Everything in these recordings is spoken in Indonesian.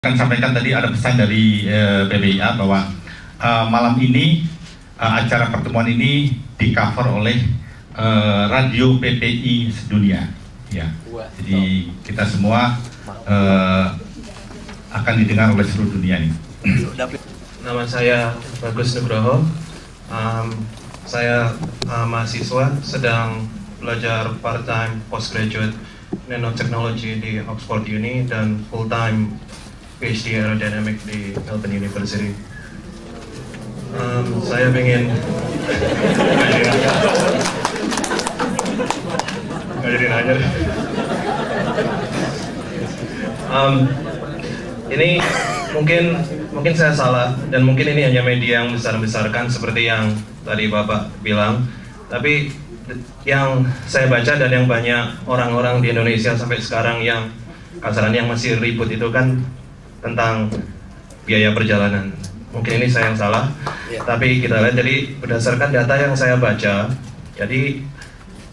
Akan sampaikan tadi ada pesan dari PBIA bahwa malam ini acara pertemuan ini di cover oleh radio PPI sedunia, ya. Jadi kita semua akan didengar oleh seluruh dunia ini. Nama saya Bagus Nugroho. Saya mahasiswa sedang belajar part-time postgraduate nanotechnology di Oxford Uni dan full-time PhD aerodynamic di Melbourne University. Saya ingin ini mungkin saya salah dan mungkin ini hanya media yang besar-besarkan seperti yang tadi Bapak bilang, tapi yang saya baca dan yang banyak orang-orang di Indonesia sampai sekarang yang kasarannya yang masih ribut itu kan tentang biaya perjalanan. Mungkin ini saya yang salah, tapi kita lihat jadi berdasarkan data yang saya baca, jadi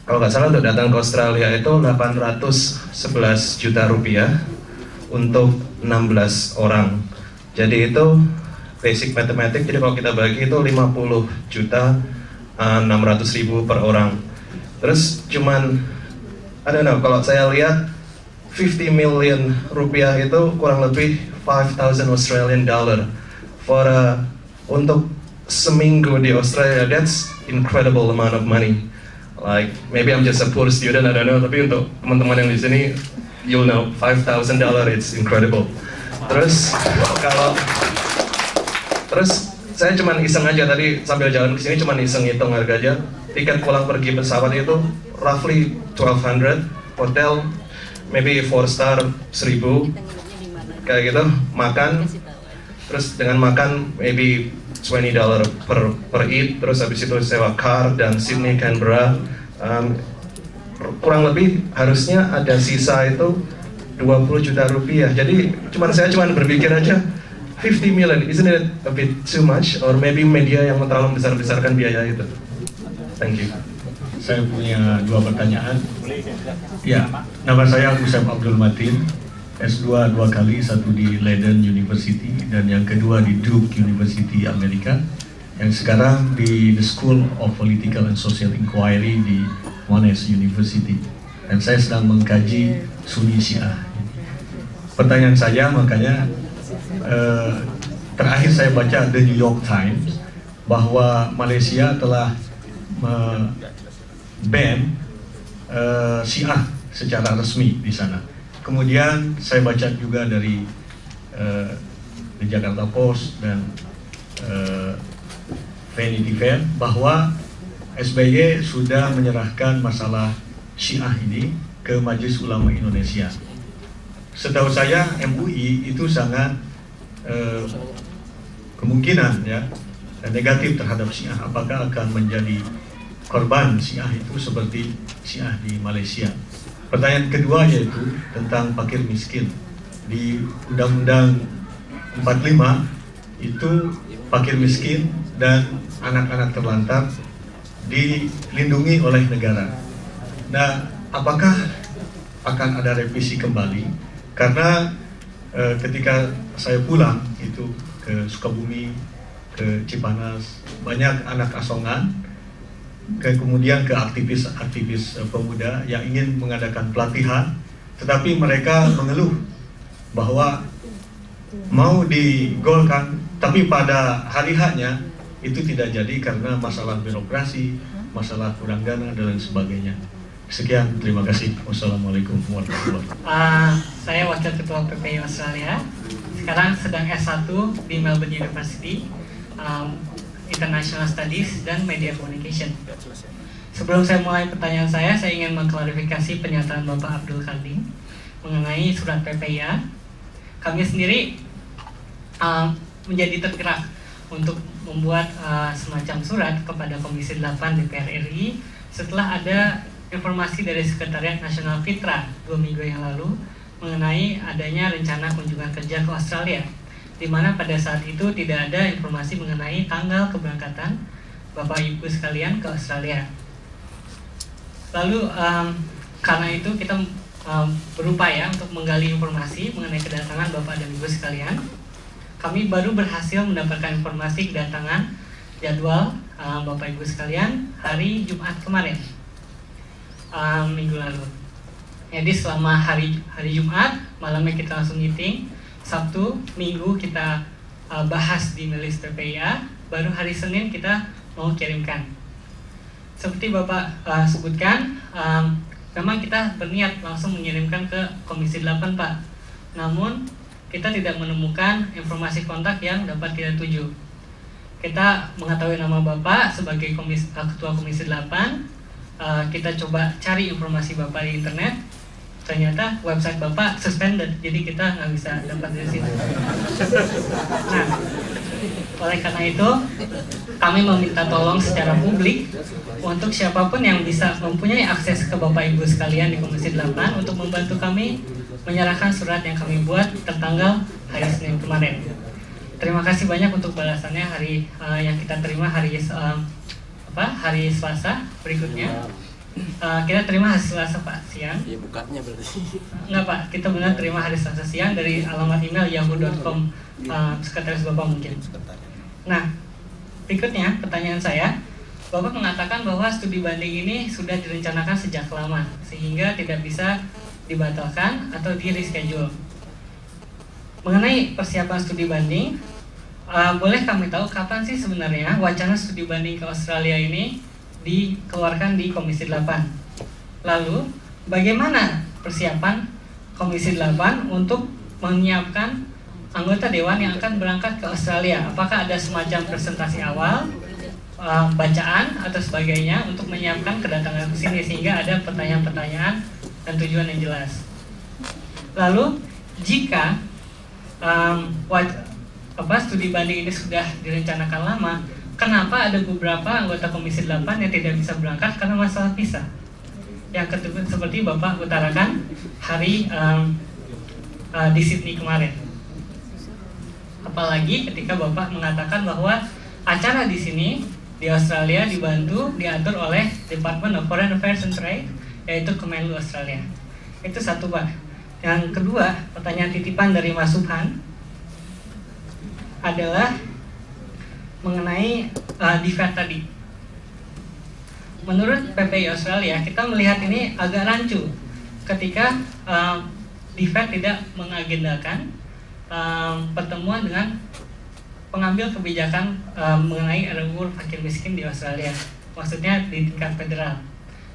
kalau nggak salah untuk datang ke Australia itu 811 juta rupiah untuk 16 orang. Jadi itu basic mathematics, jadi kalau kita bagi itu 50 juta 600 ribu per orang. Terus cuman, I don't know, kalau saya lihat 50 million rupiah itu kurang lebih 5,000 Australian dollar for untuk seminggu di Australia. That's incredible amount of money. Like maybe I'm just a poor student, I don't know. Tapi untuk teman-teman yang di sini, you'll know $5,000 it's incredible. Terus saya cuma iseng aja tadi sambil jalan ke sini, cuma iseng hitung harga aja. Tiket pulang pergi pesawat itu roughly 1,200, hotel maybe 4 star 1,000 kayak gitu, makan, terus dengan makan maybe $20 per eat, terus habis itu sewa car dan Sydney Canberra, kurang lebih harusnya ada sisa itu 20 juta rupiah. Jadi saya cuma berpikir aja 50 million, isn't it a bit too much, or maybe media yang terlalu besar-besarkan biaya itu. Thank you. Saya punya dua pertanyaan. Ya, nama saya Usep Abdul Matin, S2 2 kali, satu di Leiden University dan yang kedua di Duke University Amerika, yang sekarang di The School of Political and Social Inquiry di Monash University, dan saya sedang mengkaji Sunni Syiah. Pertanyaan saya makanya terakhir saya baca The New York Times bahwa Malaysia telah ban Syiah secara resmi di sana. Kemudian saya baca juga dari The Jakarta Post dan Vanity Fair bahwa SBY sudah menyerahkan masalah Syiah ini ke Majelis Ulama Indonesia. Setahu saya MUI itu sangat kemungkinan ya negatif terhadap Syiah. Apakah akan menjadi korban Syiah itu seperti Syiah di Malaysia? Pertanyaan kedua yaitu tentang fakir miskin. Di Undang-Undang 45 itu fakir miskin dan anak-anak terlantar dilindungi oleh negara. Nah, apakah akan ada revisi kembali? Karena ketika saya pulang itu ke Sukabumi, ke Cipanas, banyak anak asongan, kemudian ke aktivis pemuda yang ingin mengadakan pelatihan, tetapi mereka mengeluh bahwa mau digolkan, tapi pada hari haknya itu tidak jadi karena masalah birokrasi, masalah kurang dana dan lain sebagainya. Sekian, terima kasih. Wassalamualaikum warahmatullahi wabarakatuh. Saya Wakil Ketua PPI Australia, sekarang sedang S1 di Melbourne University, International Studies dan Media Communication. Sebelum saya mulai pertanyaan saya ingin mengklarifikasi pernyataan Bapak Abdul Khadim mengenai surat PPIA. Kami sendiri menjadi tergerak untuk membuat semacam surat kepada Komisi 8 DPR RI setelah ada informasi dari Sekretariat Nasional Fitra 2 minggu yang lalu mengenai adanya rencana kunjungan kerja ke Australia, di mana pada saat itu tidak ada informasi mengenai tanggal keberangkatan Bapak Ibu sekalian ke Australia. Lalu karena itu kita berupaya untuk menggali informasi mengenai kedatangan Bapak dan Ibu sekalian. Kami baru berhasil mendapatkan informasi kedatangan jadwal Bapak Ibu sekalian hari Jumat kemarin, minggu lalu. Jadi selama hari Jumat malamnya kita langsung meeting, Sabtu, Minggu kita bahas di Melis PPIA, baru hari Senin kita mau kirimkan. Seperti Bapak sebutkan, memang kita berniat langsung mengirimkan ke Komisi 8 Pak. Namun kita tidak menemukan informasi kontak yang dapat kita tuju. Kita mengetahui nama Bapak sebagai Ketua Komisi 8. Kita coba cari informasi Bapak di internet. Ternyata website Bapak suspended, jadi kita nggak bisa dapat dari situ. Nah, oleh karena itu kami meminta tolong secara publik untuk siapapun yang bisa mempunyai akses ke Bapak Ibu sekalian di Komisi 8 untuk membantu kami menyerahkan surat yang kami buat tertanggal hari Senin kemarin. Terima kasih banyak untuk balasannya yang kita terima hari Selasa berikutnya. Kita terima hari Selasa Pak siang. Iya, bukanya berarti. Enggak Pak, kita benar terima hari Selasa siang dari alamat email yahoo.com sekretaris Bapak mungkin. Nah, berikutnya pertanyaan saya, Bapak mengatakan bahwa studi banding ini sudah direncanakan sejak lama sehingga tidak bisa dibatalkan atau di-reschedule. Mengenai persiapan studi banding, boleh kami tahu kapan sih sebenarnya wacana studi banding ke Australia ini dikeluarkan di Komisi 8? Lalu, bagaimana persiapan Komisi 8 untuk menyiapkan anggota dewan yang akan berangkat ke Australia? Apakah ada semacam presentasi awal, bacaan atau sebagainya untuk menyiapkan kedatangan ke sini sehingga ada pertanyaan-pertanyaan dan tujuan yang jelas? Lalu, jika studi banding ini sudah direncanakan lama, kenapa ada beberapa anggota Komisi 8 yang tidak bisa berangkat karena masalah visa? Yang kedua, seperti Bapak utarakan hari di Sydney kemarin. Apalagi ketika Bapak mengatakan bahwa acara di sini di Australia diatur oleh Department of Foreign Affairs and Trade, yaitu Kemenlu Australia. Itu satu Pak. Yang kedua, pertanyaan titipan dari Mas Subhan adalah mengenai DFAT tadi. Menurut PPI Australia, kita melihat ini agak rancu ketika DFAT tidak mengagendakan pertemuan dengan pengambil kebijakan mengenai RUU fakir miskin di Australia. Maksudnya di tingkat federal.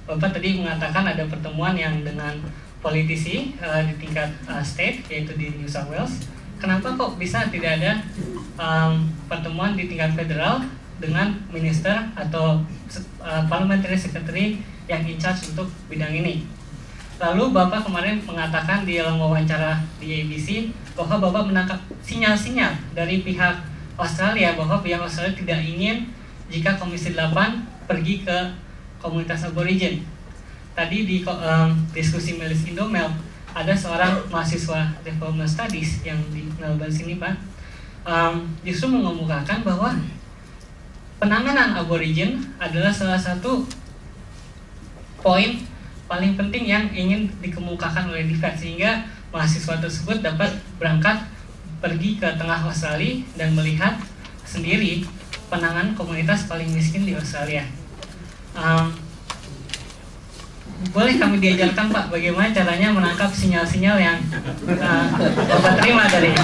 Bapak tadi mengatakan ada pertemuan yang dengan politisi di tingkat state, yaitu di New South Wales. Kenapa kok bisa tidak ada pertemuan di tingkat federal dengan minister atau parliamentary secretary yang in charge untuk bidang ini? Lalu Bapak kemarin mengatakan di dalam wawancara di ABC bahwa Bapak menangkap sinyal-sinyal dari pihak Australia bahwa pihak Australia tidak ingin jika Komisi 8 pergi ke komunitas aborigin. Tadi di diskusi Melis Indomel ada seorang mahasiswa Development Studies yang di Melbourne sini Pak, justru mengemukakan bahwa penanganan aborigin adalah salah satu poin paling penting yang ingin dikemukakan oleh DFAT, sehingga mahasiswa tersebut dapat berangkat pergi ke tengah Australia dan melihat sendiri penanganan komunitas paling miskin di Australia. Boleh kami diajarkan Pak bagaimana caranya menangkap sinyal-sinyal yang Bapak terima dari